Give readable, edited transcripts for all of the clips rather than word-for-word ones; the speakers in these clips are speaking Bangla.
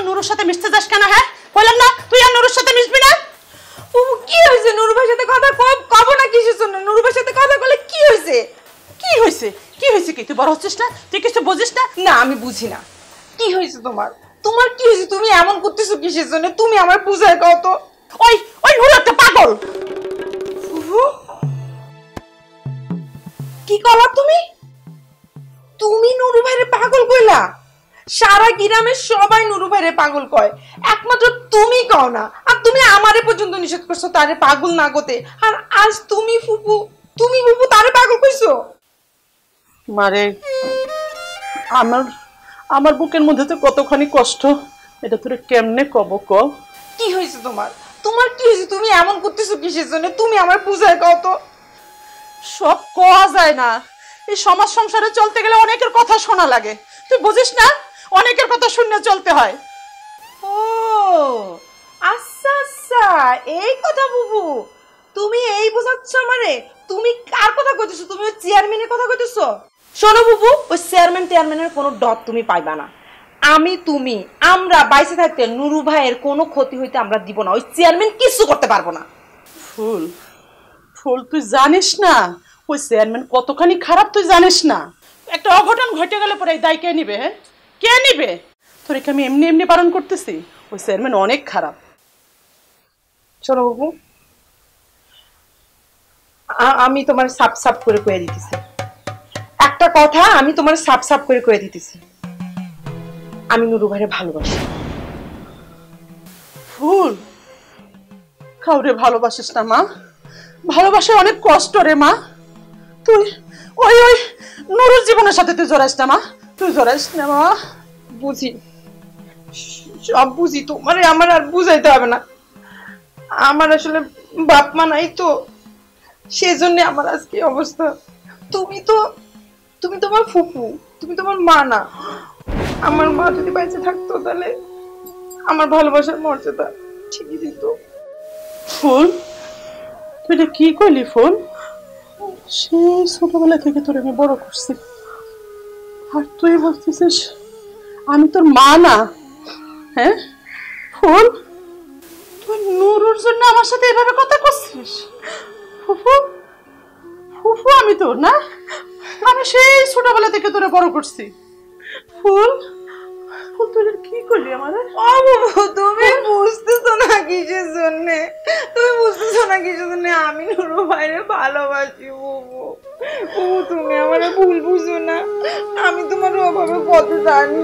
ওই নুরুর সাথে মিশতে যাস কেন? হ্যাঁ বললাম না তুই আর নুরুর সাথে মিশবি না। ফুফু কি হয়েছে? নুরু ভাইয়ের সাথে কথা কব না কিসের জন্য? নুরু ভাইয়ের সাথে কথা বলে কি হয়েছে? কি হয়েছে? কি হয়েছে? কি তুই বড় হচ্ছিস না? তুই কিছু বুঝিস না? না আমি বুঝি না। কি হয়েছে তোমার? তোমার কি হয়েছে? তুমি এমন করতেছো কিসের জন্য? তুমি আমার বুঝায় কও তো। ওই ওই নুরু একটা পাগল। ফুফু কি কলা তুমি? তুমি নুরু ভাইরে পাগল কইলা? সারা গ্রামের সবাই নুরু ভাইরে পাগল কয়, একমাত্র তুমি কও না। আর তুমি আমারে পর্যন্ত নিষেধ করছো তারে পাগল না করতে, আর আজ তুমি ফুফু তারে পাগল কইছো? মারে আমার আমার বুকের মধ্যে তো কতখানি কষ্ট, এটা তোরে কেমনে কব ক? কি হয়েছে তোমার? তোমার কি হয়েছে? তুমি এমন করতেছো কিসের জন্য? তুমি আমার বুঝায় কও তো। সব কোয়া যায় না, এই সমাজ সংসারে চলতে গেলে অনেকের কথা শোনা লাগে, তুই বুঝিস না? অনেকের কথা শুনে চলতে হয়। ও আচ্ছা আচ্ছা, এই কথা বুবু, তুমি এই বোঝাচ্ছ আমারে? তুমি কার কথা কইতেছো? তুমি ওই চেয়ারম্যানের কথা কইতেছো? শোনো বুবু, ওই চেয়ারম্যানের কোনো ডট তুমি পাইবা না। আমরা বাইসে থাকতে নুরু ভাইয়ের কোনো ক্ষতি হইতে আমরা দিব না। ওই চেয়ারম্যান কিছু করতে পারবো না। ফুল ফুল তুই জানিস না ওই চেয়ারম্যান কতখানি খারাপ, তুই জানিস না? একটা অঘটন ঘটে গেলে পরে এই দায় কে নিবে? হ্যাঁ কে নিবে? তোর একে আমি এমনি এমনি বারণ করতেছি, ওই চেয়ারম্যান অনেক খারাপ। শোনো বাবু, আমি তোমার সাপ সাপ করে কয়ে দিতেছি একটা কথা, আমি তোমার সাপ সাপ করে কয়ে দিতেছি, আমি নুরু ভাইরে ভালোবাসি। ফুল কাউরে ভালোবাসিস না মা, ভালোবাসা অনেক কষ্ট রে মা। তুই ওই ওই নুরুর জীবনের সাথে তুই জড়াইস না মা, তুই জড়াইস না মা। বুঝি, সব বুঝি, তোমার আমার আর বুঝাইতে হবে না। আমার আসলে বাপ মা নাই তো, সেজন্য আমার আজকে অবস্থা। তুমি তোমার ফুফু, তুমি তোমার মা না। আমার মা যদি বেঁচে থাকতো তাহলে আমার ভালোবাসার মর্যাদা ঠিকই দিত। ফুল তুই এটা কি কইলি? ফুল সেই ছোটবেলা থেকে তোর আমি বড় করছি, আর তুই বলতেছিস আমি তোর মা না? হ্যাঁ ফুল তুই নুরুর জন্য আমার সাথে এভাবে কথা করছিস? ফুফু ফুফু আমি তোর না, আমি সেই ছোটবেলা থেকে তোরে বড় করছি। ফুল ফুল তুই কি করলি আমাদের? ও বাবু, তুমি বুঝতেছো না কিসের জন্য? তুমি বুঝতেছো না কিসের জন্য আমি নুরু ভাইরে ভালোবাসি? বাবু তুমি আমার ভুল বুঝো না, আমি তোমার অভাবে কত জানি।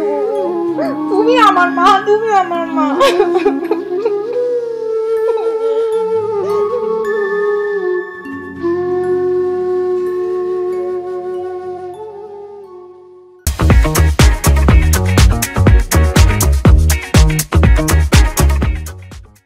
বাবু তুমি আমার মা, তুমি আমার মা।